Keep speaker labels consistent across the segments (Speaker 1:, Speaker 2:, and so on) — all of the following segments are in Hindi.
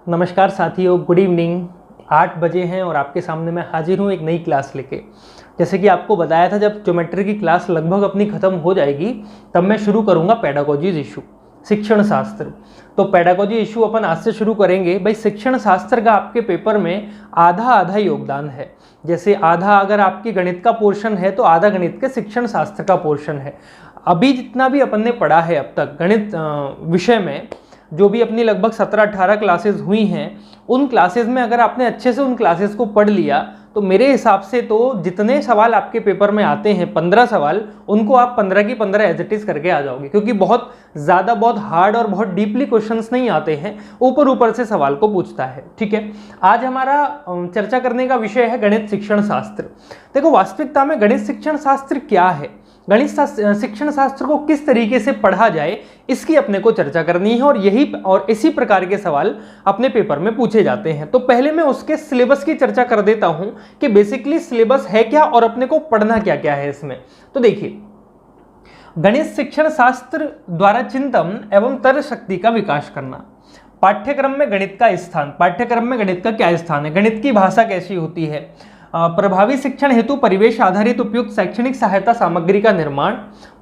Speaker 1: नमस्कार साथियों, गुड इवनिंग। 8 बजे हैं और आपके सामने मैं हाजिर हूँ एक नई क्लास लेके। जैसे कि आपको बताया था, जब ज्योमेट्री की क्लास लगभग अपनी ख़त्म हो जाएगी तब मैं शुरू करूँगा पेडागोजीज इशू, शिक्षण शास्त्र। तो पेडागोजी इशू अपन आज से शुरू करेंगे। भाई, शिक्षण शास्त्र का आपके पेपर में आधा आधा योगदान है। जैसे आधा अगर आपकी गणित का पोर्शन है तो आधा गणित के शिक्षण शास्त्र का पोर्शन है। अभी जितना भी अपन ने पढ़ा है अब तक गणित विषय में, जो भी अपनी लगभग 17-18 क्लासेस हुई हैं, उन क्लासेस में अगर आपने अच्छे से उन क्लासेस को पढ़ लिया तो मेरे हिसाब से तो जितने सवाल आपके पेपर में आते हैं 15 सवाल, उनको आप 15 की 15 एज इट इज करके आ जाओगे, क्योंकि बहुत ज़्यादा बहुत हार्ड और बहुत डीपली क्वेश्चंस नहीं आते हैं, ऊपर ऊपर से सवाल को पूछता है। ठीक है, आज हमारा चर्चा करने का विषय है गणित शिक्षण शास्त्र। देखो, वास्तविकता में गणित शिक्षण शास्त्र क्या है, गणित शिक्षण शास्त्र को किस तरीके से पढ़ा जाए, इसकी अपने को चर्चा करनी है। और इसी प्रकार के सवाल अपने पेपर में पूछे जाते हैं। तो पहले मैं उसके सिलेबस की चर्चा कर देता हूं कि बेसिकली सिलेबस है क्या और अपने को पढ़ना क्या क्या है इसमें। तो देखिए, गणित शिक्षण शास्त्र द्वारा चिंतन एवं तर्क शक्ति का विकास करना। पाठ्यक्रम में गणित का स्थान, पाठ्यक्रम में गणित का क्या स्थान है, गणित की भाषा कैसी होती है, प्रभावी शिक्षण हेतु परिवेश आधारित उपयुक्त शैक्षणिक सहायता सामग्री का निर्माण,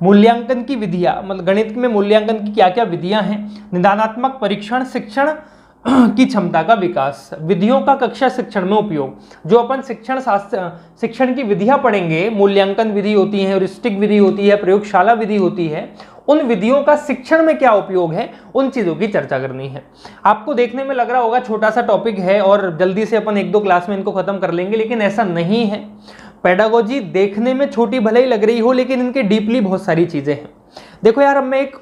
Speaker 1: मूल्यांकन की विधियां, मतलब गणित में मूल्यांकन की क्या क्या विधियां हैं, निदानात्मक परीक्षण, शिक्षण की क्षमता का विकास, विधियों का कक्षा शिक्षण में उपयोग। जो अपन शिक्षण की विधियां पढ़ेंगे, मूल्यांकन विधि होती है, हेयुरिस्टिक विधि होती है, प्रयोगशाला विधि होती है, उन विधियों का शिक्षण में क्या उपयोग है, उन चीजों की चर्चा करनी है। आपको देखने में लग रहा होगा छोटा सा टॉपिक है और जल्दी से अपन 1-2 क्लास में इनको खत्म कर लेंगे, लेकिन ऐसा नहीं है। पेडागोजी देखने में छोटी भले ही लग रही हो, लेकिन इनके डीपली बहुत सारी चीजें हैं। देखो यार, अब मैं एक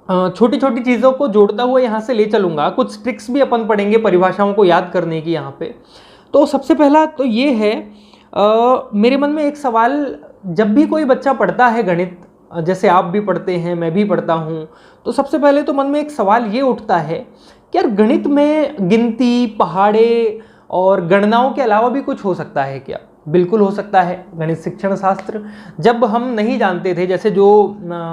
Speaker 1: छोटी छोटी चीज़ों को जोड़ता हुआ यहाँ से ले चलूँगा। कुछ ट्रिक्स भी अपन पढ़ेंगे परिभाषाओं को याद करने की यहाँ पे। तो सबसे पहला तो ये है, मेरे मन में एक सवाल, जब भी कोई बच्चा पढ़ता है गणित, जैसे आप भी पढ़ते हैं, मैं भी पढ़ता हूँ, तो सबसे पहले तो मन में एक सवाल ये उठता है कि यार गणित में गिनती, पहाड़े और गणनाओं के अलावा भी कुछ हो सकता है क्या? बिल्कुल हो सकता है। गणित शिक्षण शास्त्र जब हम नहीं जानते थे, जैसे जो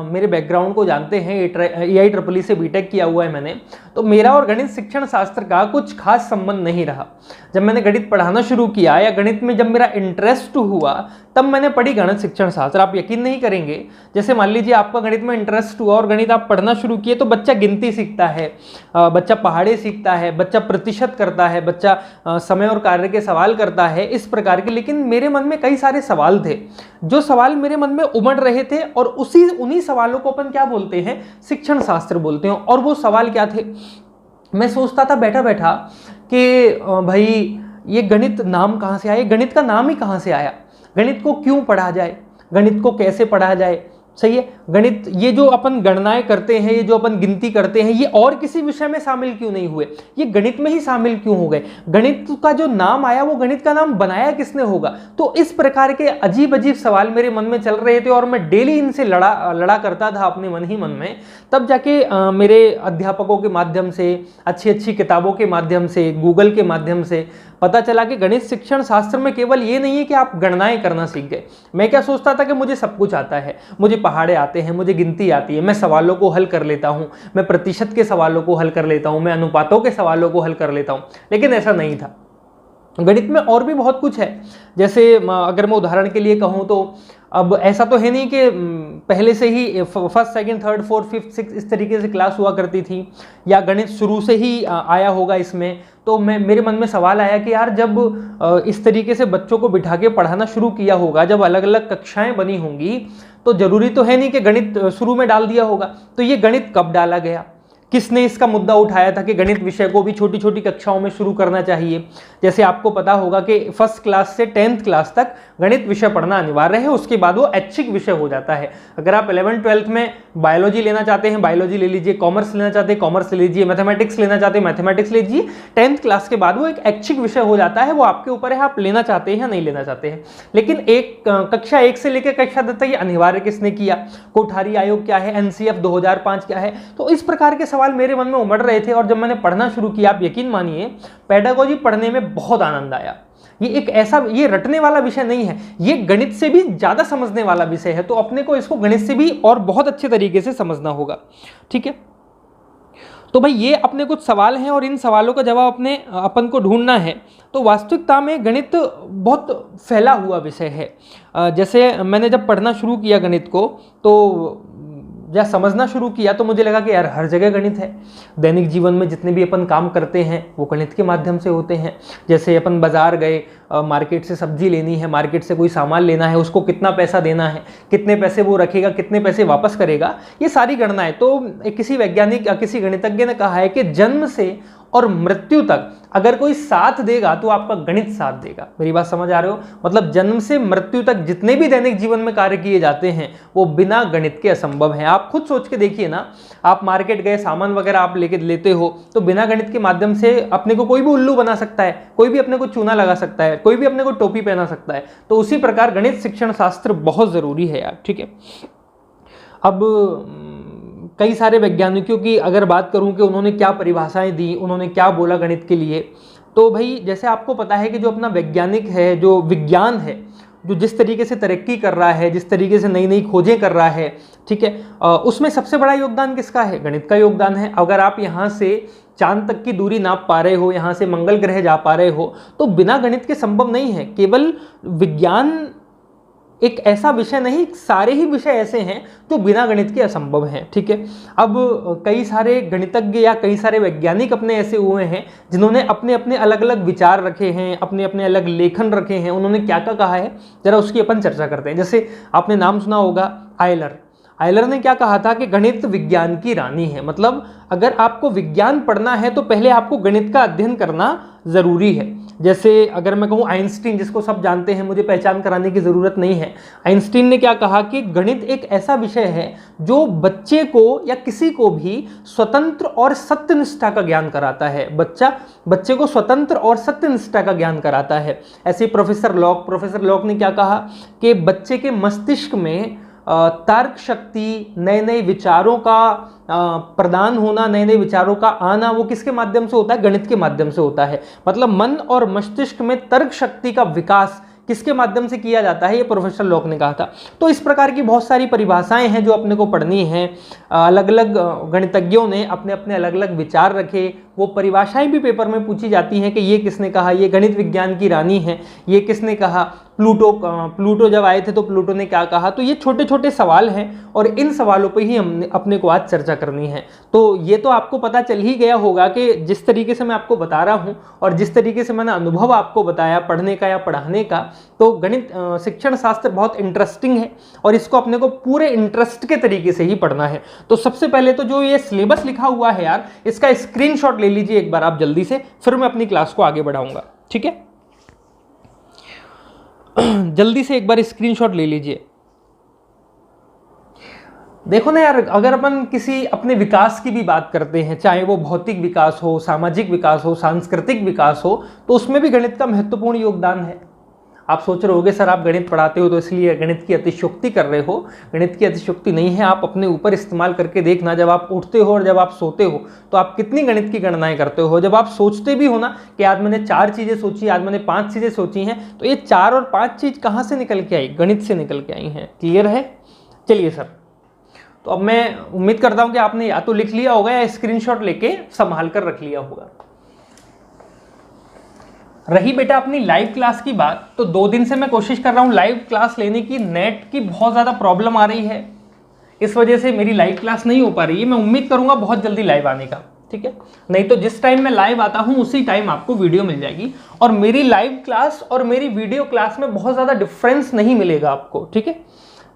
Speaker 1: मेरे बैकग्राउंड को जानते हैं, AIEEE से बीटेक किया हुआ है मैंने, तो मेरा और गणित शिक्षण शास्त्र का कुछ खास संबंध नहीं रहा। जब मैंने गणित पढ़ाना शुरू किया या गणित में जब मेरा इंटरेस्ट हुआ, तब मैंने पढ़ी गणित शिक्षण शास्त्र। आप यकीन नहीं करेंगे, जैसे मान लीजिए आपका गणित में इंटरेस्ट हुआ और गणित आप पढ़ना शुरू किए, तो बच्चा गिनती सीखता है, बच्चा पहाड़े सीखता है, बच्चा प्रतिशत करता है, बच्चा समय और कार्य के सवाल करता है, इस प्रकार के। लेकिन मेरे मन में कई सारे सवाल थे, जो सवाल मेरे मन में उमड़ रहे थे, और उन्हीं सवालों को अपन क्या बोलते हैं, शिक्षण शास्त्र बोलते हैं। और वो सवाल क्या थे, मैं सोचता था बैठा बैठा कि भाई ये गणित नाम कहाँ से आया, गणित का नाम ही कहाँ से आया, गणित को क्यों पढ़ा जाए, गणित को कैसे पढ़ा जाए। सही है, गणित, ये जो अपन गणनाएं करते हैं, ये जो अपन गिनती करते हैं, ये और किसी विषय में शामिल क्यों नहीं हुए, ये गणित में ही शामिल क्यों हो गए, गणित का जो नाम आया वो गणित का नाम बनाया किसने होगा। तो इस प्रकार के अजीब अजीब सवाल मेरे मन में चल रहे थे और मैं डेली इनसे लड़ा करता था अपने मन ही मन में। तब जाके मेरे अध्यापकों के माध्यम से, अच्छी अच्छी किताबों के माध्यम से, गूगल के माध्यम से पता चला कि गणित शिक्षण शास्त्र में केवल ये नहीं है कि आप गणनाएं करना सीख गए। मैं क्या सोचता था कि मुझे सब कुछ आता है, मुझे पहाड़े आते हैं, मुझे गिनती आती है, मैं सवालों को हल कर लेता हूं, मैं प्रतिशत के सवालों को हल कर लेता हूं, मैं अनुपातों के सवालों को हल कर लेता हूं। लेकिन ऐसा नहीं था। गणित में और भी बहुत कुछ है। जैसे अगर मैं उदाहरण के लिए कहूँ तो अब ऐसा तो है नहीं कि पहले से ही first, second, third, fourth, fifth, six इस तरीके से क्लास हुआ करती थी, या गणित शुरू से ही आया होगा इसमें। तो मेरे मन में सवाल आया कि यार जब इस तरीके से बच्चों को बिठा के पढ़ाना शुरू किया होगा, जब अलग अलग कक्षाएं बनी होंगी, तो जरूरी तो है नहीं कि गणित शुरू में डाल दिया होगा। तो ये गणित कब डाला गया, किसने इसका मुद्दा उठाया था कि गणित विषय को भी छोटी छोटी कक्षाओं में शुरू करना चाहिए। जैसे आपको पता होगा कि फर्स्ट क्लास से 10th क्लास तक गणित विषय पढ़ना अनिवार्य है, उसके बाद वो ऐच्छिक विषय हो जाता है। अगर आप 11th-12th में बायोलॉजी लेना चाहते हैं, बायोलॉजी ले लीजिए, कॉमर्स लेना चाहते हैं, कॉमर्स ले लीजिए, मैथमेटिक्स लेना चाहते हैं, मैथमेटिक्स ले लीजिए। 10th क्लास के बाद वो एक ऐच्छिक विषय हो जाता है। वो आपके ऊपर है, आप लेना चाहते हैं या नहीं लेना चाहते हैं। लेकिन एक कक्षा 1 से लेकर कक्षा 10 तक ये अनिवार्य किसने किया, कोठारी आयोग क्या है, NCF 2005 क्या है। तो इस प्रकार के सवाल मेरे मन में उमड़ रहे थे और जब मैंने पढ़ना शुरू किया, आप यकीन मानिए पेडागोजी पढ़ने में बहुत आनंद आया। ये एक ऐसा, ये रटने वाला विषय नहीं है, ये गणित से भी ज्यादा समझने वाला विषय है। तो अपने को इसको गणित से भी और बहुत अच्छे तरीके से समझना होगा। ठीक है, तो भाई ये अपने कुछ सवाल हैं और इन सवालों का जवाब अपने अपन को ढूंढना है। तो वास्तविकता में गणित बहुत फैला हुआ विषय है। जैसे मैंने जब पढ़ना शुरू किया गणित को, तो या समझना शुरू किया, तो मुझे लगा कि यार हर जगह गणित है। दैनिक जीवन में जितने भी अपन काम करते हैं वो गणित के माध्यम से होते हैं। जैसे अपन बाजार गए, मार्केट से सब्जी लेनी है, मार्केट से कोई सामान लेना है, उसको कितना पैसा देना है, कितने पैसे वो रखेगा, कितने पैसे वापस करेगा, ये सारी गणनाएं। तो किसी वैज्ञानिक या किसी गणितज्ञ ने कहा है कि जन्म से और मृत्यु तक अगर कोई साथ देगा तो आपका गणित साथ देगा। मेरी बात समझ आ रहे हो? मतलब जन्म से मृत्यु तक जितने भी दैनिक जीवन में कार्य किए जाते हैं वो बिना गणित के असंभव हैं। आप खुद सोच के देखिए ना, आप मार्केट गए, सामान वगैरह आप लेते हो, तो बिना गणित के माध्यम से अपने को कोई भी उल्लू बना सकता है, कोई भी अपने को चूना लगा सकता है, कोई भी अपने को टोपी पहना सकता है। तो उसी प्रकार गणित शिक्षण शास्त्र बहुत जरूरी है यार, ठीक है। अब कई सारे वैज्ञानिकों की अगर बात करूं कि उन्होंने क्या परिभाषाएं दी, उन्होंने क्या बोला गणित के लिए, तो भाई जैसे आपको पता है कि जो अपना वैज्ञानिक है, जो विज्ञान है, जो जिस तरीके से तरक्की कर रहा है, जिस तरीके से नई नई खोजें कर रहा है, ठीक है, उसमें सबसे बड़ा योगदान किसका है? गणित का योगदान है। अगर आप यहाँ से चांद तक की दूरी नाप पा रहे हो, यहाँ से मंगल ग्रह जा पा रहे हो, तो बिना गणित के संभव नहीं है। केवल विज्ञान एक ऐसा विषय नहीं, सारे ही विषय ऐसे हैं जो बिना गणित के असंभव हैं, ठीक है। अब कई सारे गणितज्ञ या कई सारे वैज्ञानिक अपने ऐसे हुए हैं जिन्होंने अपने अपने अलग अलग विचार रखे हैं, अपने अपने अलग लेखन रखे हैं। उन्होंने क्या क्या कहा है, जरा उसकी अपन चर्चा करते हैं। जैसे आपने नाम सुना होगा आयलर ने क्या कहा था कि गणित विज्ञान की रानी है। मतलब अगर आपको विज्ञान पढ़ना है तो पहले आपको गणित का अध्ययन करना जरूरी है। जैसे अगर मैं कहूँ आइंस्टीन, जिसको सब जानते हैं, मुझे पहचान कराने की ज़रूरत नहीं है, आइंस्टीन ने क्या कहा कि गणित एक ऐसा विषय है जो बच्चे को या किसी को भी स्वतंत्र और सत्यनिष्ठा का ज्ञान कराता है। बच्चे को स्वतंत्र और सत्यनिष्ठा का ज्ञान कराता है। ऐसे प्रोफेसर लॉक ने क्या कहा कि बच्चे के मस्तिष्क में तर्क शक्ति, नए नए विचारों का प्रदान होना, नए नए विचारों का आना, वो किसके माध्यम से होता है? गणित के माध्यम से होता है। मतलब मन और मस्तिष्क में तर्क शक्ति का विकास किसके माध्यम से किया जाता है? ये प्रोफेसर लॉक ने कहा था। तो इस प्रकार की बहुत सारी परिभाषाएं हैं जो अपने को पढ़नी है। अलग अलग गणितज्ञों ने अपने अपने अलग अलग विचार रखे, वो परिभाषाएं भी पेपर में पूछी जाती हैं कि ये किसने कहा, ये गणित विज्ञान की रानी है, ये किसने कहा, प्लूटो जब आए थे तो प्लूटो ने क्या कहा। तो ये छोटे छोटे सवाल हैं और इन सवालों पर ही हमने अपने को आज चर्चा करनी है। तो ये तो आपको पता चल ही गया होगा कि जिस तरीके से मैं आपको बता रहा हूँ और जिस तरीके से मैंने अनुभव आपको बताया पढ़ने का या पढ़ाने का, तो गणित शिक्षण शास्त्र बहुत इंटरेस्टिंग है और इसको अपने को पूरे इंटरेस्ट के तरीके से ही पढ़ना है। तो सबसे पहले तो जो ये सिलेबस लिखा हुआ है यार, इसका स्क्रीनशॉट ले लीजिए एक बार आप जल्दी से, फिर मैं अपनी क्लास को आगे बढ़ाऊंगा, ठीक है। जल्दी से एक बार स्क्रीनशॉट ले लीजिए। देखो ना यार, अगर अपन किसी अपने विकास की भी बात करते हैं, चाहे वो भौतिक विकास हो, सामाजिक विकास हो, सांस्कृतिक विकास हो, तो उसमें भी गणित का महत्वपूर्ण योगदान है। आप सोच रहे होगे सर आप गणित पढ़ाते हो तो इसलिए गणित की अतिशयोक्ति कर रहे हो। गणित की अतिशयोक्ति नहीं है, आप अपने ऊपर इस्तेमाल करके देखना। जब आप उठते हो और जब आप सोते हो तो आप कितनी गणित की गणनाएं करते हो। जब आप सोचते भी हो ना कि आज मैंने 4 चीज़ें सोची, आज मैंने 5 चीज़ें सोची हैं, तो ये 4 और 5 चीज़ कहाँ से निकल के आई? गणित से निकल के आई हैं। क्लियर है? चलिए सर, तो अब मैं उम्मीद करता हूँ कि आपने या तो लिख लिया होगा या स्क्रीनशॉट लेके संभाल कर रख लिया होगा। रही बेटा अपनी लाइव क्लास की बात, तो 2 दिन से मैं कोशिश कर रहा हूँ लाइव क्लास लेने की। नेट की बहुत ज़्यादा प्रॉब्लम आ रही है, इस वजह से मेरी लाइव क्लास नहीं हो पा रही है। मैं उम्मीद करूँगा बहुत जल्दी लाइव आने का, ठीक है। नहीं तो जिस टाइम मैं लाइव आता हूँ उसी टाइम आपको वीडियो मिल जाएगी। और मेरी लाइव क्लास और मेरी वीडियो क्लास में बहुत ज़्यादा डिफरेंस नहीं मिलेगा आपको, ठीक है।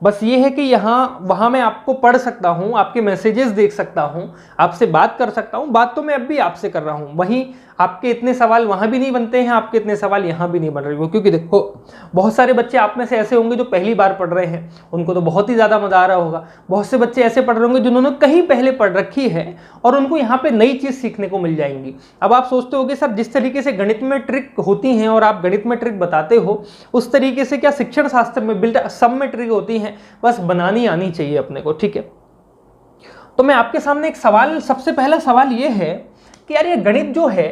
Speaker 1: बस ये है कि यहाँ वहाँ मैं आपको पढ़ सकता हूँ, आपके मैसेजेस देख सकता हूँ, आपसे बात कर सकता हूँ। बात तो मैं अब भी आपसे कर रहा हूँ, वहीं आपके इतने सवाल वहाँ भी नहीं बनते हैं, आपके इतने सवाल यहाँ भी नहीं बन रहे हो। क्योंकि देखो बहुत सारे बच्चे आप में से ऐसे होंगे जो पहली बार पढ़ रहे हैं, उनको तो बहुत ही ज़्यादा मज़ा आ रहा होगा। बहुत से बच्चे ऐसे पढ़ रहे होंगे जिन्होंने कहीं पहले पढ़ रखी है और उनको यहाँ पे नई चीज़ सीखने को मिल जाएंगी। अब आप सोचते होगे सर जिस तरीके से गणित में ट्रिक होती हैं और आप गणित में ट्रिक बताते हो, उस तरीके से क्या शिक्षण शास्त्र में बिल्ट सब में ट्रिक होती हैं? बस बनानी आनी चाहिए अपने को, ठीक है। तो मैं आपके सामने एक सवाल, सबसे पहला सवाल ये है कि यार ये गणित जो है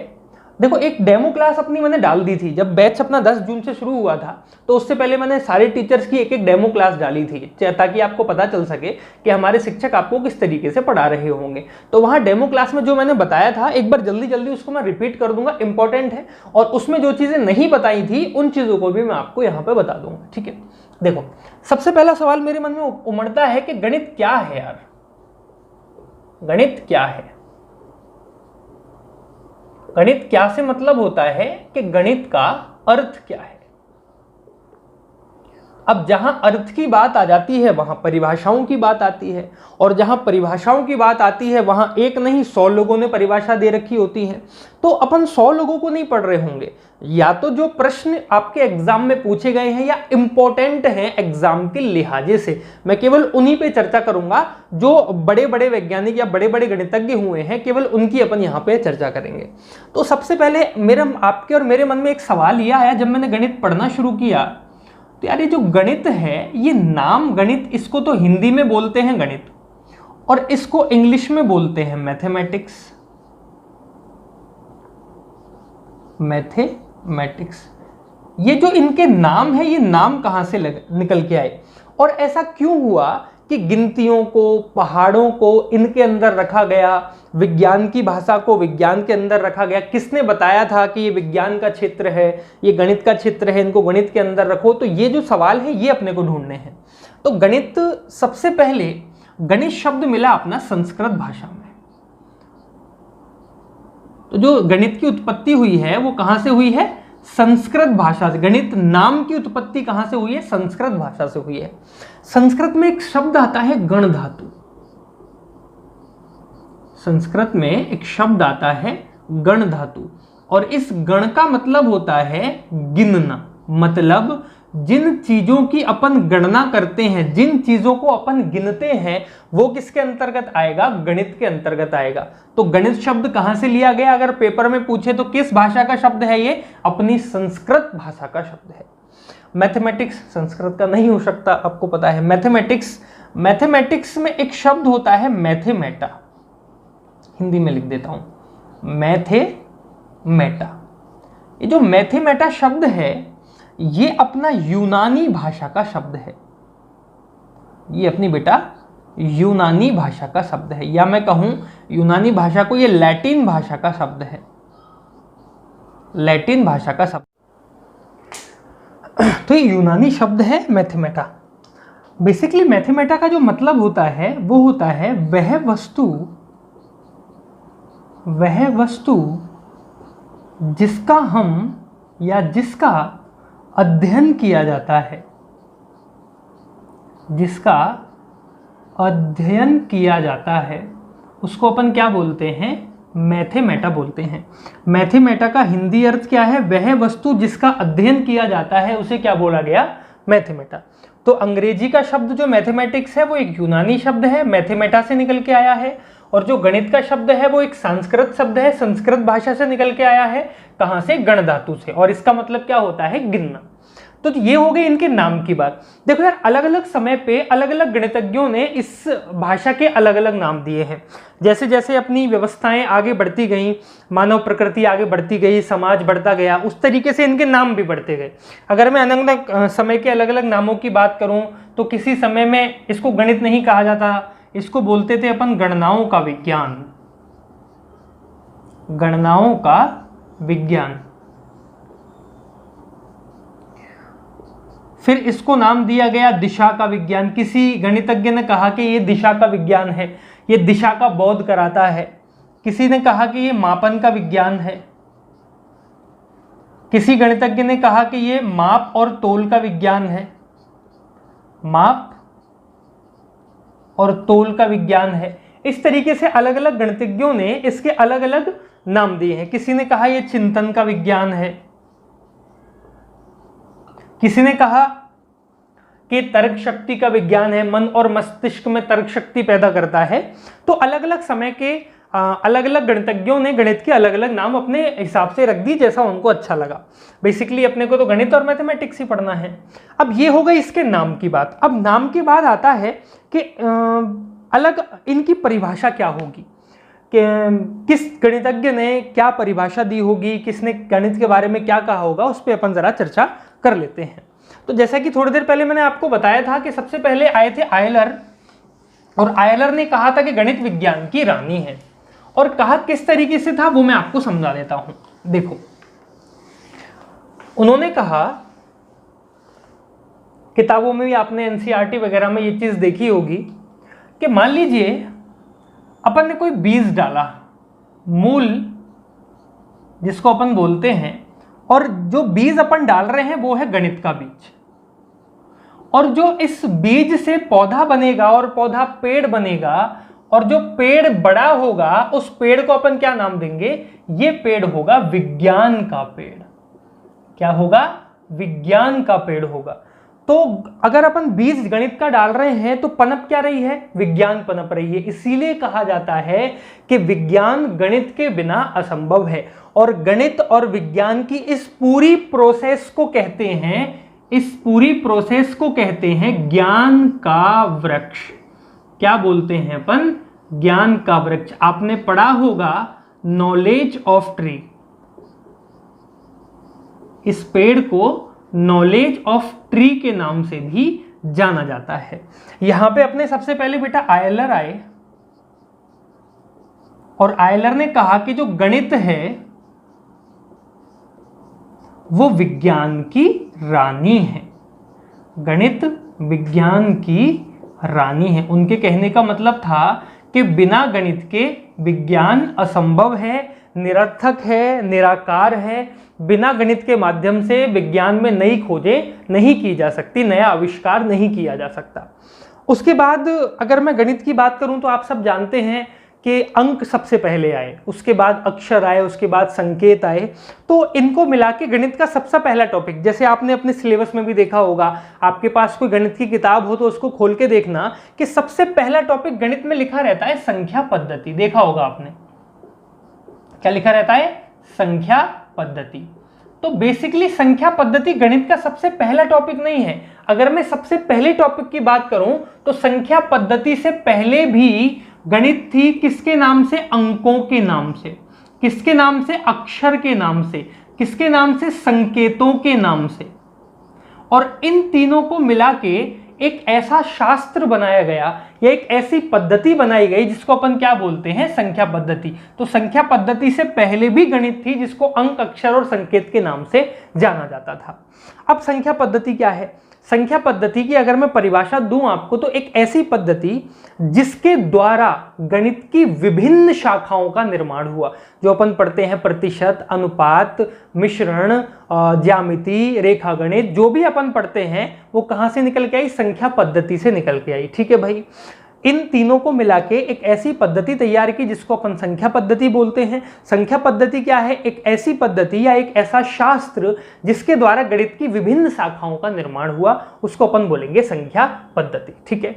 Speaker 1: देखो एक डेमो क्लास अपनी मैंने डाल दी थी जब बैच अपना 10 जून से शुरू हुआ था, तो उससे पहले मैंने सारे टीचर्स की एक एक डेमो क्लास डाली थी ताकि आपको पता चल सके कि हमारे शिक्षक आपको किस तरीके से पढ़ा रहे होंगे। तो वहाँ डेमो क्लास में जो मैंने बताया था एक बार जल्दी जल्दी उसको मैं रिपीट कर दूंगा, इंपॉर्टेंट है। और उसमें जो चीज़ें नहीं बताई थी उन चीज़ों को भी मैं आपको यहाँ पर बता दूंगा, ठीक है। देखो सबसे पहला सवाल मेरे मन में उमड़ता है कि गणित क्या है यार, गणित क्या है। गणित क्या से मतलब होता है कि गणित का अर्थ क्या है। अब जहां अर्थ की बात आ जाती है वहां परिभाषाओं की बात आती है, और जहां परिभाषाओं की बात आती है वहां एक नहीं 100 लोगों ने परिभाषा दे रखी होती है। तो अपन 100 लोगों को नहीं पढ़ रहे होंगे, या तो जो प्रश्न आपके एग्जाम में पूछे गए हैं या इंपॉर्टेंट हैं एग्जाम के लिहाजे से, मैं केवल उन्हीं पे चर्चा करूंगा। जो बड़े बड़े वैज्ञानिक या बड़े बड़े गणितज्ञ हुए हैं केवल उनकी अपन यहाँ पे चर्चा करेंगे। तो सबसे पहले आपके और मेरे मन में एक सवाल यह आया जब मैंने गणित पढ़ना शुरू किया, तो यार ये जो गणित है, ये नाम गणित, इसको तो हिंदी में बोलते हैं गणित और इसको इंग्लिश में बोलते हैं मैथमेटिक्स। मैथमेटिक्स, ये जो इनके नाम है, ये नाम कहां से निकल के आए और ऐसा क्यों हुआ कि गिनतियों को, पहाड़ों को इनके अंदर रखा गया, विज्ञान की भाषा को विज्ञान के अंदर रखा गया। किसने बताया था कि ये विज्ञान का क्षेत्र है, ये गणित का क्षेत्र है, इनको गणित के अंदर रखो। तो ये जो सवाल है ये अपने को ढूंढने हैं। तो गणित, सबसे पहले गणित शब्द मिला अपना संस्कृत भाषा में। तो जो गणित की उत्पत्ति हुई है वो कहां से हुई है, संस्कृत भाषा से। गणित नाम की उत्पत्ति कहां से हुई है, संस्कृत भाषा से हुई है। संस्कृत में एक शब्द आता है गण धातु। संस्कृत में एक शब्द आता है गण धातु, और इस गण का मतलब होता है गिनना। मतलब जिन चीजों की अपन गणना करते हैं, जिन चीजों को अपन गिनते हैं, वो किसके अंतर्गत आएगा, गणित के अंतर्गत आएगा। तो गणित शब्द कहां से लिया गया, अगर पेपर में पूछे तो किस भाषा का शब्द है ये, अपनी संस्कृत भाषा का शब्द है। मैथमेटिक्स संस्कृत का नहीं हो सकता, आपको पता है। मैथमेटिक्स में एक शब्द होता है मैथेमेटा, हिंदी में लिख देता हूं, मैथेमेटा। ये जो मैथेमेटा शब्द है ये अपना यूनानी भाषा का शब्द है। ये अपनी बेटा यूनानी भाषा का शब्द है, या मैं कहूं यूनानी भाषा को ये लैटिन भाषा का शब्द है, लैटिन भाषा का शब्द। तो ये यूनानी शब्द है मैथेमेटा। बेसिकली मैथेमेटा का जो मतलब होता है वो होता है वह वस्तु जिसका हम या जिसका अध्ययन किया जाता है, जिसका अध्ययन किया जाता है उसको अपन क्या बोलते हैं, मैथेमेटा बोलते हैं। मैथेमेटा का हिंदी अर्थ क्या है, वह वस्तु जिसका अध्ययन किया जाता है उसे क्या बोला गया, मैथेमेटा। तो अंग्रेजी का शब्द जो मैथमेटिक्स है वो एक यूनानी शब्द है, मैथेमेटा से निकल के आया है। और जो गणित का शब्द है वो एक संस्कृत शब्द है, संस्कृत भाषा से निकल के आया है। कहां से, गण धातु से, और इसका मतलब क्या होता है, गिनना। तो ये हो गई इनके नाम की बात। देखो यार, अलग अलग समय पे अलग अलग गणितज्ञों ने इस भाषा के अलग अलग नाम दिए हैं। जैसे जैसे अपनी व्यवस्थाएं आगे बढ़ती गई, मानव प्रकृति आगे बढ़ती गई, समाज बढ़ता गया, उस तरीके से इनके नाम भी बढ़ते गए। अगर मैं अलग अलग समय के अलग अलग नामों की बात करूं तो किसी समय में इसको गणित नहीं कहा जाता, इसको बोलते थे अपन गणनाओं का विज्ञान, गणनाओं का विज्ञान। फिर इसको नाम दिया गया दिशा का विज्ञान। किसी गणितज्ञ ने कहा कि ये दिशा का विज्ञान है, ये दिशा का बोध कराता है। किसी ने कहा कि ये मापन का विज्ञान है। किसी गणितज्ञ ने कहा कि ये माप और तोल का विज्ञान है, माप और तोल का विज्ञान है। इस तरीके से अलग अलग गणितज्ञों ने इसके अलग अलग नाम दिए हैं। किसी ने कहा ये चिंतन का विज्ञान है, किसी ने कहा कि तर्क शक्ति का विज्ञान है, मन और मस्तिष्क में तर्क शक्ति पैदा करता है। तो अलग अलग समय के अलग अलग गणितज्ञों ने गणित के अलग अलग नाम अपने हिसाब से रख दी, जैसा उनको अच्छा लगा। बेसिकली अपने को तो गणित और मैथमेटिक्स ही पढ़ना है। अब ये हो गई इसके नाम की बात। अब नाम के बाद आता है कि अलग इनकी परिभाषा क्या होगी, किस गणितज्ञ ने क्या परिभाषा दी होगी, किसने गणित के बारे में क्या कहा होगा, उस पर अपन जरा चर्चा कर लेते हैं। तो जैसा कि थोड़ी देर पहले मैंने आपको बताया था कि सबसे पहले आए थे आयलर, और आयलर ने कहा था कि गणित विज्ञान की रानी है, और कहा किस तरीके से था वो मैं आपको समझा देता हूं। देखो, उन्होंने कहा, किताबों में भी आपने एनसीईआरटी वगैरह में ये चीज देखी होगी कि मान लीजिए अपन ने कोई बीज डाला, मूल जिसको अपन बोलते हैं, और जो बीज अपन डाल रहे हैं वो है गणित का बीज, और जो इस बीज से पौधा बनेगा और पौधा पेड़ बनेगा, और जो पेड़ बड़ा होगा उस पेड़ को अपन क्या नाम देंगे, ये पेड़ होगा विज्ञान का पेड़। क्या होगा? विज्ञान का पेड़ होगा। तो अगर अपन बीज गणित का डाल रहे हैं तो पनप क्या रही है? विज्ञान पनप रही है। इसीलिए कहा जाता है कि विज्ञान गणित के बिना असंभव है, और गणित और विज्ञान की इस पूरी प्रोसेस को कहते हैं, इस पूरी प्रोसेस को कहते हैं ज्ञान का वृक्ष। क्या बोलते हैं अपन? ज्ञान का वृक्ष। आपने पढ़ा होगा नॉलेज ऑफ ट्री, इस पेड़ को नॉलेज ऑफ ट्री के नाम से भी जाना जाता है। यहां पे अपने सबसे पहले बेटा आयलर आए, और आयलर ने कहा कि जो गणित है वो विज्ञान की रानी है। गणित विज्ञान की रानी है। उनके कहने का मतलब था कि बिना गणित के विज्ञान असंभव है, निरर्थक है, निराकार है। बिना गणित के माध्यम से विज्ञान में नई खोजें नहीं की जा सकती, नया आविष्कार नहीं किया जा सकता। उसके बाद अगर मैं गणित की बात करूं तो आप सब जानते हैं कि अंक सबसे पहले आए, उसके बाद अक्षर आए, उसके बाद संकेत आए। तो इनको मिला के गणित का सबसे पहला टॉपिक, जैसे आपने अपने सिलेबस में भी देखा होगा, आपके पास कोई गणित की किताब हो तो उसको खोल के देखना कि सबसे पहला टॉपिक गणित में लिखा रहता है संख्या पद्धति। देखा होगा आपने, क्या लिखा रहता है? संख्या पद्धति। तो बेसिकली संख्या पद्धति गणित का सबसे पहला टॉपिक नहीं है। अगर मैं सबसे पहले टॉपिक की बात करूं तो संख्या पद्धति से पहले भी गणित थी। किसके नाम से? अंकों के नाम से। किसके नाम से? अक्षर के नाम से। किसके नाम से? संकेतों के नाम से। और इन तीनों को मिला के एक ऐसा शास्त्र बनाया गया, या एक ऐसी पद्धति बनाई गई जिसको अपन क्या बोलते हैं? संख्या पद्धति। तो संख्या पद्धति से पहले भी गणित थी जिसको अंक, अक्षर और संकेत के नाम से जाना जाता था। अब संख्या पद्धति क्या है? संख्या पद्धति की अगर मैं परिभाषा दूं आपको तो एक ऐसी पद्धति जिसके द्वारा गणित की विभिन्न शाखाओं का निर्माण हुआ। जो अपन पढ़ते हैं प्रतिशत, अनुपात, मिश्रण, ज्यामिति, रेखा गणित, जो भी अपन पढ़ते हैं वो कहां से निकल के आई? संख्या पद्धति से निकल के आई। ठीक है भाई। इन तीनों को मिला के एक ऐसी पद्धति तैयार की जिसको अपन संख्या पद्धति बोलते हैं। संख्या पद्धति क्या है? एक ऐसी पद्धति या एक ऐसा शास्त्र जिसके द्वारा गणित की विभिन्न शाखाओं का निर्माण हुआ, उसको अपन बोलेंगे संख्या पद्धति। ठीक है।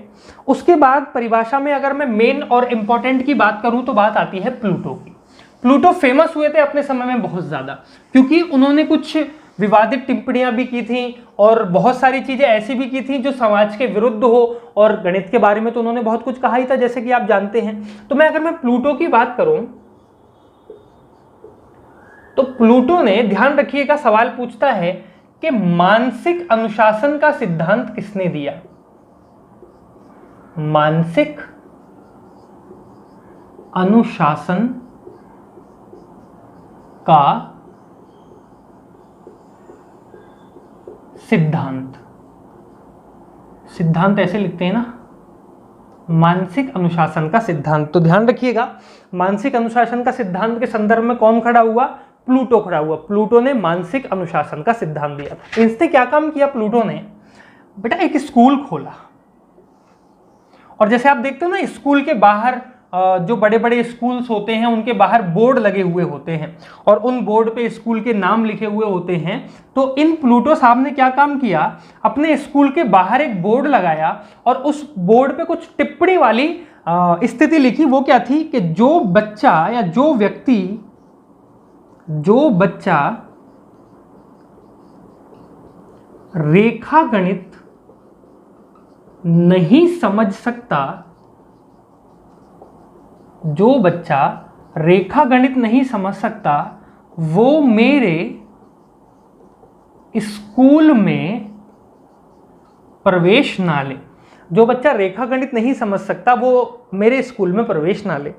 Speaker 1: उसके बाद परिभाषा में अगर मैं मेन और इंपॉर्टेंट की बात करूं तो बात आती है प्लूटो की। प्लूटो फेमस हुए थे अपने समय में बहुत ज्यादा, क्योंकि उन्होंने कुछ विवादित टिप्पणियां भी की थी और बहुत सारी चीजें ऐसी भी की थी जो समाज के विरुद्ध हो, और गणित के बारे में तो उन्होंने बहुत कुछ कहा ही था, जैसे कि आप जानते हैं। तो अगर मैं प्लूटो की बात करूं तो प्लूटो ने, ध्यान रखिएगा, सवाल पूछता है कि मानसिक अनुशासन का सिद्धांत किसने दिया? मानसिक अनुशासन का सिद्धांत। सिद्धांत ऐसे लिखते हैं ना, मानसिक अनुशासन का सिद्धांत। तो ध्यान रखिएगा, मानसिक अनुशासन का सिद्धांत के संदर्भ में कौन खड़ा हुआ? प्लूटो खड़ा हुआ। प्लूटो ने मानसिक अनुशासन का सिद्धांत दिया। इसने क्या काम किया? प्लूटो ने बेटा एक स्कूल खोला, और जैसे आप देखते हो ना स्कूल के बाहर जो बड़े बड़े स्कूल्स होते हैं उनके बाहर बोर्ड लगे हुए होते हैं, और उन बोर्ड पे स्कूल के नाम लिखे हुए होते हैं। तो इन प्लूटो साहब ने क्या काम किया? अपने स्कूल के बाहर एक बोर्ड लगाया, और उस बोर्ड पे कुछ टिप्पणी वाली स्थिति लिखी। वो क्या थी कि जो बच्चा या जो व्यक्ति, जो बच्चा रेखा गणित नहीं समझ सकता, जो बच्चा रेखा गणित नहीं समझ सकता वो मेरे स्कूल में प्रवेश ना ले। जो बच्चा रेखा गणित नहीं समझ सकता वो मेरे स्कूल में प्रवेश ना ले।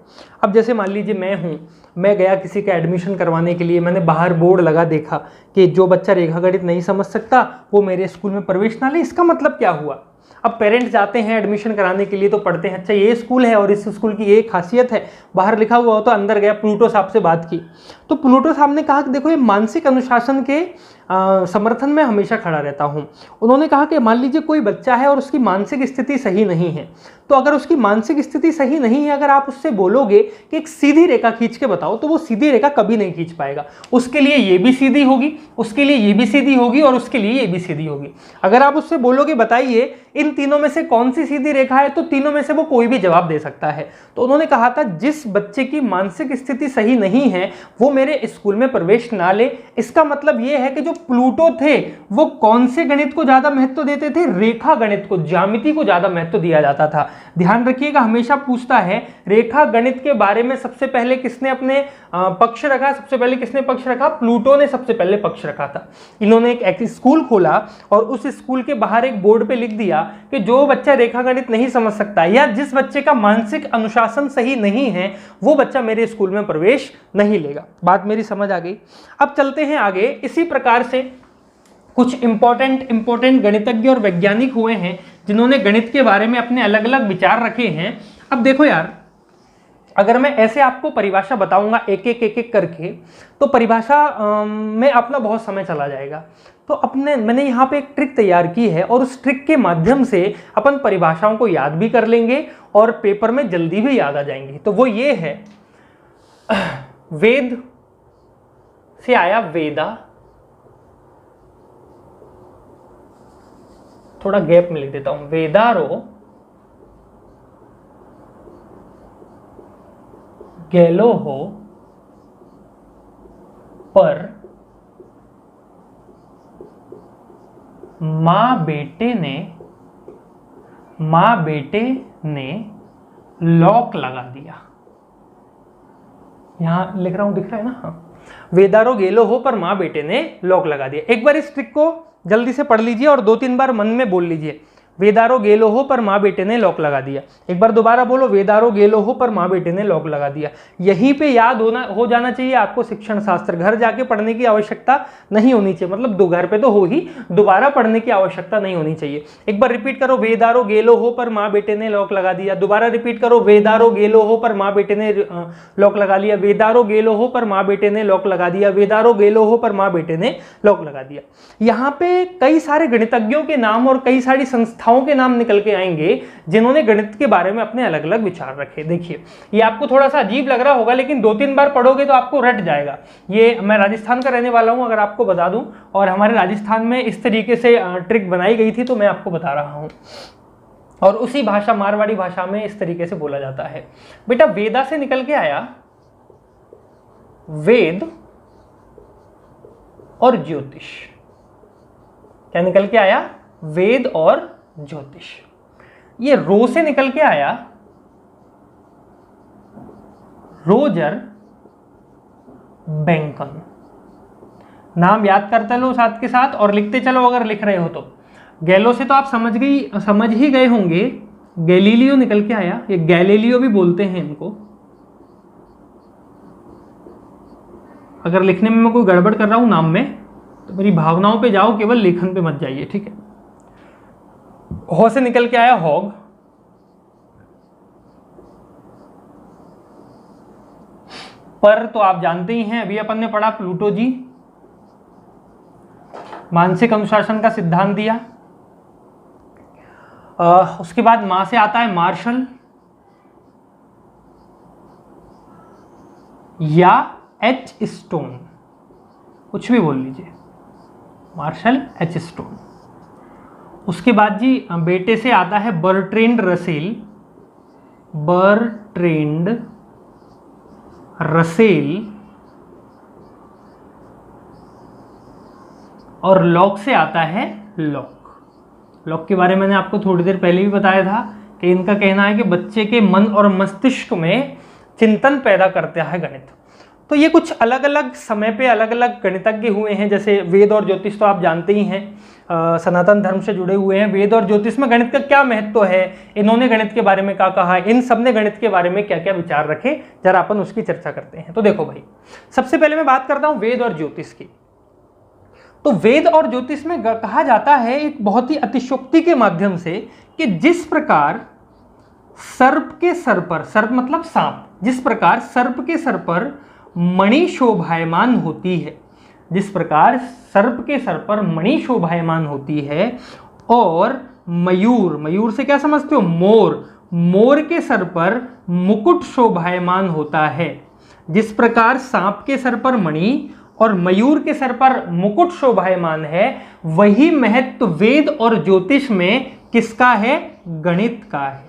Speaker 1: अब जैसे मान लीजिए मैं गया किसी का एडमिशन करवाने के लिए, मैंने बाहर बोर्ड लगा देखा कि जो बच्चा रेखा गणित नहीं समझ सकता वो मेरे स्कूल में प्रवेश ना ले। इसका मतलब क्या हुआ? अब पेरेंट्स जाते हैं एडमिशन कराने के लिए तो पढ़ते हैं अच्छा ये स्कूल है और इस स्कूल की ये खासियत है, बाहर लिखा हुआ हो तो अंदर गया, प्लूटो साहब से बात की तो प्लूटो साहब ने कहा कि देखो ये मानसिक अनुशासन के समर्थन में हमेशा खड़ा रहता हूँ। उन्होंने कहा कि मान लीजिए कोई बच्चा है और उसकी मानसिक स्थिति सही नहीं है, तो अगर उसकी मानसिक स्थिति सही नहीं है, अगर आप उससे बोलोगे कि एक सीधी रेखा खींच के बताओ तो वो सीधी रेखा कभी नहीं खींच पाएगा। उसके लिए ये भी सीधी होगी, उसके लिए ये भी सीधी होगी और उसके लिए ये भी सीधी होगी। अगर आप उससे बोलोगे बताइए इन तीनों में से कौन सी सीधी रेखा है, तो तीनों में से वो कोई भी जवाब दे सकता है। तो उन्होंने कहा था जिस बच्चे की मानसिक स्थिति सही नहीं है वो मेरे स्कूल में प्रवेश ना ले। इसका मतलब ये है कि जो प्लूटो थे वो कौन से गणित को ज्यादा महत्व देते थे? रेखा गणित को, ज्यामिति को ज्यादा महत्व दिया जाता था। ध्यान रखिएगा, हमेशा पूछता है रेखा गणित के बारे में सबसे पहले किसने अपने पक्ष रखा? सबसे पहले किसने पक्ष रखा? प्लूटो ने सबसे पहले पक्ष रखा था। इन्होंने एक स्कूल खोला और उस स्कूल के बाहर एक बोर्ड पे लिख दिया कि जो बच्चा रेखा गणित नहीं समझ सकता या जिस बच्चे का मानसिक अनुशासन सही नहीं है वो बच्चा मेरे स्कूल में प्रवेश नहीं लेगा। बात मेरी समझ आ गई? अब चलते हैं आगे। इसी प्रकार से कुछ इंपॉर्टेंट गणितज्ञ और वैज्ञानिक हुए हैं जिन्होंने गणित के बारे में अपने अलग अलग विचार रखे हैं। अब देखो यार, अगर मैं ऐसे आपको परिभाषा बताऊंगा एक एक करके तो परिभाषा में अपना बहुत समय चला जाएगा। तो मैंने यहाँ पे एक ट्रिक तैयार की है और उस ट्रिक के माध्यम से अपन परिभाषाओं को याद भी कर लेंगे और पेपर में जल्दी भी याद आ जाएंगी। तो वो ये है, वेद से आया वेदा, थोड़ा गैप में लिख देता हूं, वेदारो गेलो हो पर मां बेटे ने लॉक लगा दिया। यहां लिख रहा हूं, दिख रहा है ना? हाँ, वेदारो गेलो हो पर मां बेटे ने लॉक लगा दिया। एक बार इस ट्रिक को जल्दी से पढ़ लीजिए और 2-3 बार मन में बोल लीजिए, वेदारो गेलो हो पर माँ बेटे ने लॉक लगा दिया। एक बार दोबारा बोलो, वेदारो गेलो हो पर माँ बेटे ने लॉक लगा दिया। यहीं पे याद हो जाना चाहिए आपको शिक्षण शास्त्र। घर जाके पढ़ने की आवश्यकता नहीं होनी चाहिए, मतलब दो घर पे तो हो ही, दोबारा पढ़ने की आवश्यकता नहीं होनी चाहिए। एक बार रिपीट करो, वेदारो गेलो हो पर माँ बेटे ने लॉक लगा दिया। दोबारा रिपीट करो, वेदारो गेलो हो पर माँ बेटे ने लॉक लगा लिया। वेदारो गेलो हो पर माँ बेटे ने लॉक लगा दिया। वेदारो गेलो हो पर माँ बेटे ने लॉक लगा दिया। यहाँ पे कई सारे गणितज्ञों के नाम और कई सारी संस्थाओं के नाम निकल के आएंगे जिन्होंने गणित के बारे में अपने अलग अलग विचार रखे। देखिए, ये आपको थोड़ा सा अजीब लग रहा होगा लेकिन 2-3 बार पढ़ोगे तो आपको रट जाएगा। ये मैं राजस्थान का रहने वाला हूं, अगर आपको बता दूं, और हमारे राजस्थान में इस तरीके से ट्रिक बनाई गई थी तो मैं आपको बता रहा हूं। और उसी भाषा, मारवाड़ी भाषा में इस तरीके से बोला जाता है। बेटा, वेदा से निकल के आया वेद और ज्योतिष। क्या निकल के आया? वेद और ज्योतिष। ये रो से निकल के आया रोजर बेंकन। नाम याद करते लो साथ के साथ और लिखते चलो अगर लिख रहे हो तो। गैलो से तो आप समझ ही गए होंगे, गैलीलियो निकल के आया, ये गैलीलियो भी बोलते हैं इनको। अगर लिखने में मैं कोई गड़बड़ कर रहा हूं नाम में तो मेरी भावनाओं पे जाओ, केवल लेखन पे मत जाइए, ठीक है। हो से निकल के आया हॉग। पर तो आप जानते ही हैं, अभी अपन ने पढ़ा प्लूटो जी, मानसिक अनुशासन का सिद्धांत दिया। उसके बाद मां से आता है मार्शल या एच स्टोन, कुछ भी बोल लीजिए, मार्शल एच स्टोन। उसके बाद जी बेटे से आता है बर्ट्रेंड रसेल और लॉक से आता है लॉक के बारे में मैंने आपको थोड़ी देर पहले भी बताया था कि इनका कहना है कि बच्चे के मन और मस्तिष्क में चिंतन पैदा करता है गणित। तो ये कुछ अलग अलग समय पे अलग अलग गणितज्ञ हुए हैं, जैसे वेद और ज्योतिष तो आप जानते ही हैं, सनातन धर्म से जुड़े हुए हैं। वेद और ज्योतिष में गणित का क्या महत्व है, इन्होंने गणित के बारे में क्या कहा, इन सब ने गणित के बारे में क्या क्या विचार रखे, जरा अपन उसकी चर्चा करते हैं। तो देखो भाई, सबसे पहले मैं बात करता हूं वेद और ज्योतिष की। तो वेद और ज्योतिष में कहा जाता है एक बहुत ही अतिशयोक्ति के माध्यम से कि जिस प्रकार सर्प के सर पर, सर्प मतलब सांप, जिस प्रकार सर्प के सर पर मणि शोभायमान होती है, जिस प्रकार सर्प के सर पर मणि शोभायमान होती है, और मयूर, मयूर से क्या समझते हो, मोर, मोर के सर पर मुकुट शोभायमान होता है, जिस प्रकार सांप के सर पर मणि और मयूर के सर पर मुकुट शोभायमान है, वही महत्व वेद और ज्योतिष में किसका है, गणित का है।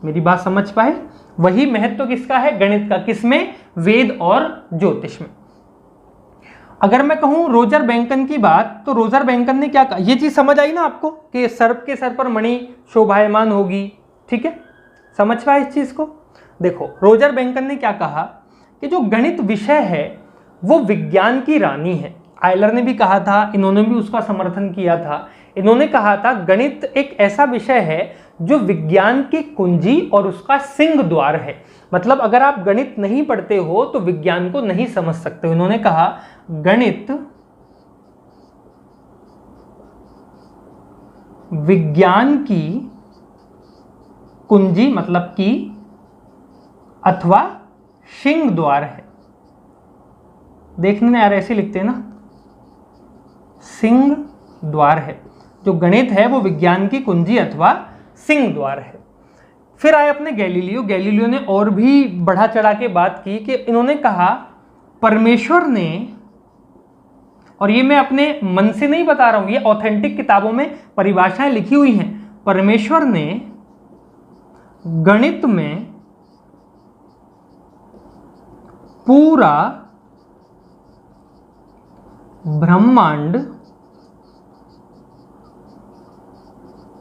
Speaker 1: मेरी बात समझ पाए, वही महत्व किसका है, गणित का। किसमें, वेद और ज्योतिष में। अगर मैं कहूं रोजर बैंकन की बात, तो रोजर बैंकन ने क्या कहा, ये चीज समझ आई ना आपको कि सर्प के सर पर मणि शोभायमान होगी, ठीक है, समझ पाए इस चीज को। देखो रोजर बैंकन ने क्या कहा कि जो गणित विषय है वो विज्ञान की रानी है। आयलर ने भी कहा था, इन्होंने भी उसका समर्थन किया था। इन्होंने कहा था गणित एक ऐसा विषय है जो विज्ञान की कुंजी और उसका सिंह द्वार है। मतलब अगर आप गणित नहीं पढ़ते हो तो विज्ञान को नहीं समझ सकते हो। इन्होंने कहा गणित विज्ञान की कुंजी मतलब की अथवा सिंह द्वार है। देखने में यार ऐसे लिखते हैं ना, सिंह द्वार है। जो गणित है वो विज्ञान की कुंजी अथवा सिंह द्वार है। फिर आए अपने गैलीलियो। गैलीलियो ने और भी बढ़ा चढ़ा के बात की कि इन्होंने कहा परमेश्वर ने, और ये मैं अपने मन से नहीं बता रहा हूं, ये ऑथेंटिक किताबों में परिभाषाएं लिखी हुई हैं, परमेश्वर ने गणित में पूरा ब्रह्मांड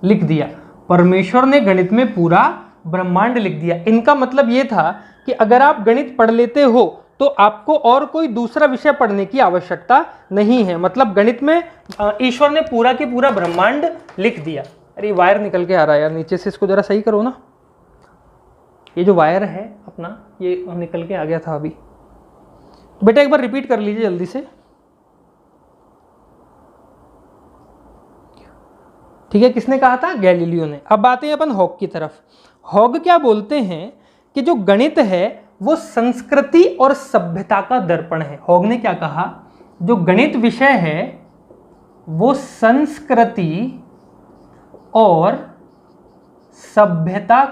Speaker 1: लिख दिया। परमेश्वर ने गणित में पूरा ब्रह्मांड लिख दिया। इनका मतलब यह था कि अगर आप गणित पढ़ लेते हो तो आपको और कोई दूसरा विषय पढ़ने की आवश्यकता नहीं है। मतलब गणित में ईश्वर ने पूरा की पूरा ब्रह्मांड लिख दिया। अरे वायर निकल के आ रहा है यार नीचे से, इसको जरा सही करो ना। ये जो वायर है अपना, ये निकल के आ गया था अभी। बेटा एक बार रिपीट कर लीजिए जल्दी से, ठीक है। किसने कहा था, गैलीलियो ने। अब आते हैं अपन हॉग की तरफ। हॉग क्या बोलते हैं कि जो गणित है वो संस्कृति और सभ्यता का दर्पण है। हॉग ने क्या कहा, जो गणित विषय है वो संस्कृति और सभ्यता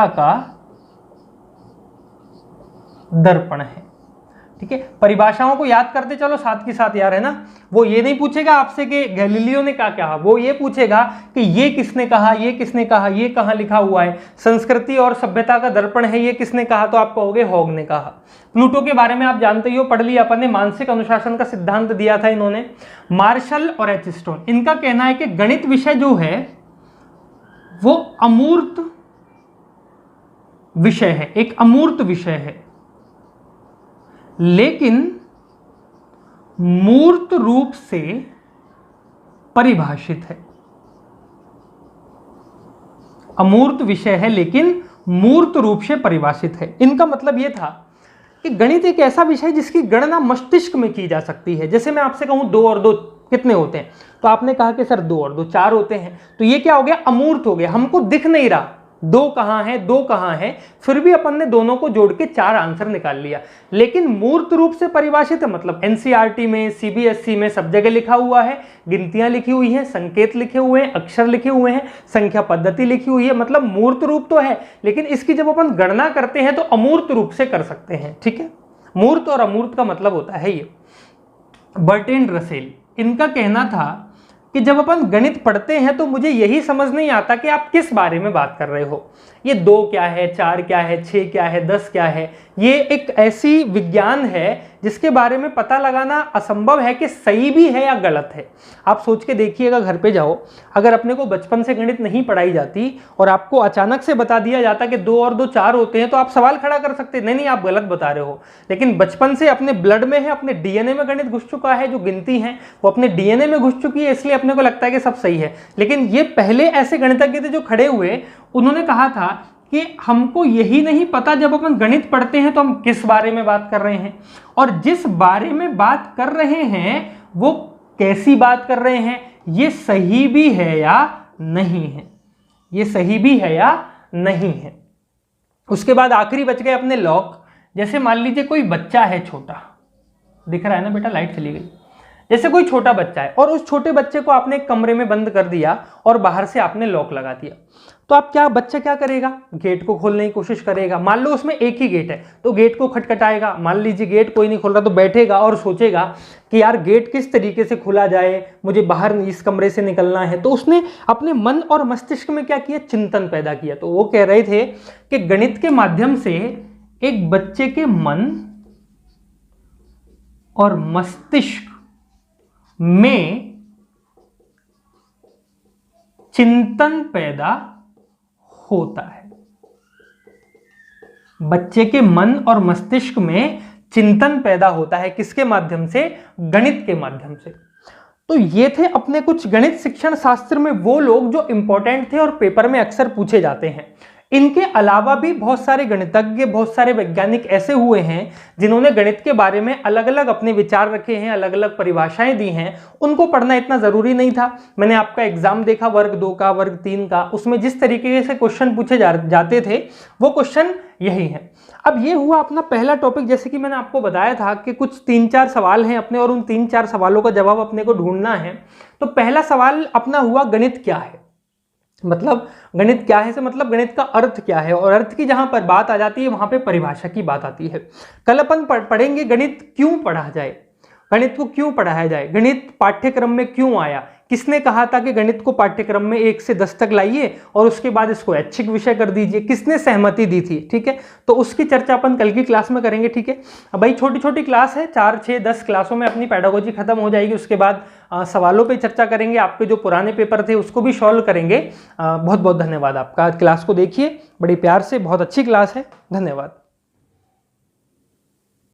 Speaker 1: का दर्पण है। ठीक है, परिभाषाओं को याद करते चलो साथ के साथ यार, है ना। वो ये नहीं पूछेगा आपसे कि गैलीलियो ने क्या कहा, वो ये पूछेगा कि ये किसने कहा, ये किसने कहा, ये कहाँ लिखा हुआ है। संस्कृति और सभ्यता का दर्पण है, ये किसने कहा, तो आप कहोगे हॉग ने कहा। प्लूटो के बारे में आप जानते ही हो, पढ़ लिया अपन ने, मानसिक अनुशासन का सिद्धांत दिया था इन्होंने। मार्शल और एचस्टोन, इनका कहना है कि गणित विषय जो है वो अमूर्त विषय है, एक अमूर्त विषय है, लेकिन मूर्त रूप से परिभाषित है। अमूर्त विषय है लेकिन मूर्त रूप से परिभाषित है। इनका मतलब यह था कि गणित एक ऐसा विषय जिसकी गणना मस्तिष्क में की जा सकती है। जैसे मैं आपसे कहूं 2 और 2 कितने होते हैं, तो आपने कहा कि सर 2 और 2 4 होते हैं, तो ये क्या हो गया, अमूर्त हो गया, हमको दिख नहीं रहा 2 कहाँ है 2 कहाँ है। फिर भी अपन ने दोनों को जोड़ के 4 आंसर निकाल लिया। लेकिन मूर्त रूप से परिभाषित है, मतलब एनसीईआरटी में, सीबीएसई में सब जगह लिखा हुआ है, गिनतियां लिखी हुई हैं, संकेत लिखे हुए हैं, अक्षर लिखे हुए हैं, संख्या पद्धति लिखी हुई है। मतलब मूर्त रूप तो है, लेकिन इसकी जब अपन गणना करते हैं तो अमूर्त रूप से कर सकते हैं। ठीक है, मूर्त और अमूर्त का मतलब होता है ये। बर्ट्रैंड रसेल, इनका कहना था कि जब अपन गणित पढ़ते हैं तो मुझे यही समझ नहीं आता कि आप किस बारे में बात कर रहे हो। ये 2 क्या है, 4 क्या है, 6 क्या है, 10 क्या है, ये एक ऐसी विज्ञान है जिसके बारे में पता लगाना असंभव है कि सही भी है या गलत है। आप सोच के देखिएगा, घर पे जाओ, अगर अपने को बचपन से गणित नहीं पढ़ाई जाती और आपको अचानक से बता दिया जाता कि 2 और 2 4 होते हैं, तो आप सवाल खड़ा कर सकते, नहीं नहीं आप गलत बता रहे हो। लेकिन बचपन से अपने ब्लड में है, अपने डीएनए में गणित घुस चुका है, जो गिनती है वो अपने डीएनए में घुस चुकी है, इसलिए अपने को लगता है कि सब सही है। लेकिन ये पहले ऐसे गणितज्ञ थे जो खड़े हुए, उन्होंने कहा था कि हमको यही नहीं पता जब अपन गणित पढ़ते हैं तो हम किस बारे में बात कर रहे हैं, और जिस बारे में बात कर रहे हैं वो कैसी बात कर रहे हैं, ये सही भी है या नहीं है, ये सही भी है या नहीं है। उसके बाद आखिरी बच गए अपने लॉक। जैसे मान लीजिए कोई बच्चा है छोटा, दिख रहा है ना बेटा, लाइट चली गई। जैसे कोई छोटा बच्चा है और उस छोटे बच्चे को आपने एक कमरे में बंद कर दिया और बाहर से आपने लॉक लगा दिया, तो आप बच्चा क्या करेगा, गेट को खोलने की कोशिश करेगा। मान लो उसमें एक ही गेट है तो गेट को खटखटाएगा, मान लीजिए गेट कोई नहीं खोल रहा तो बैठेगा और सोचेगा कि यार गेट किस तरीके से खुला जाए, मुझे बाहर इस कमरे से निकलना है। तो उसने अपने मन और मस्तिष्क में क्या किया, चिंतन पैदा किया। तो वो कह रहे थे कि गणित के माध्यम से एक बच्चे के मन और मस्तिष्क में चिंतन पैदा होता है। बच्चे के मन और मस्तिष्क में चिंतन पैदा होता है, किसके माध्यम से, गणित के माध्यम से। तो ये थे अपने कुछ गणित शिक्षण शास्त्र में वो लोग जो इंपॉर्टेंट थे और पेपर में अक्सर पूछे जाते हैं। इनके अलावा भी बहुत सारे गणितज्ञ, बहुत सारे वैज्ञानिक ऐसे हुए हैं जिन्होंने गणित के बारे में अलग अलग अपने विचार रखे हैं, अलग अलग परिभाषाएं दी हैं। उनको पढ़ना इतना जरूरी नहीं था। मैंने आपका एग्जाम देखा वर्ग 2 का, वर्ग 3 का, उसमें जिस तरीके से क्वेश्चन पूछे जाते थे वो क्वेश्चन यही है। अब ये हुआ अपना पहला टॉपिक। जैसे कि मैंने आपको बताया था कि कुछ 3-4 सवाल हैं अपने, और उन 3-4 सवालों का जवाब अपने को ढूंढना है। तो पहला सवाल अपना हुआ, गणित क्या है। मतलब गणित क्या है से मतलब गणित का अर्थ क्या है, और अर्थ की जहां पर बात आ जाती है वहां पे परिभाषा की बात आती है। कल अपन पढ़ेंगे गणित क्यों पढ़ा जाए, गणित को क्यों पढ़ाया जाए, गणित पाठ्यक्रम में क्यों आया, किसने कहा था कि गणित को पाठ्यक्रम में 1 से 10 तक लाइए और उसके बाद इसको ऐच्छिक विषय कर दीजिए, किसने सहमति दी थी। ठीक है, तो उसकी चर्चा अपन कल की क्लास में करेंगे। ठीक है, अब भाई छोटी छोटी क्लास है, 4, 6, 10 क्लासों में अपनी पेडागोजी खत्म हो जाएगी। उसके बाद सवालों पे चर्चा करेंगे, आपके जो पुराने पेपर थे उसको भी सॉल्व करेंगे। बहुत बहुत धन्यवाद आपका। क्लास को देखिए बड़ी प्यार से, बहुत अच्छी क्लास है। धन्यवाद।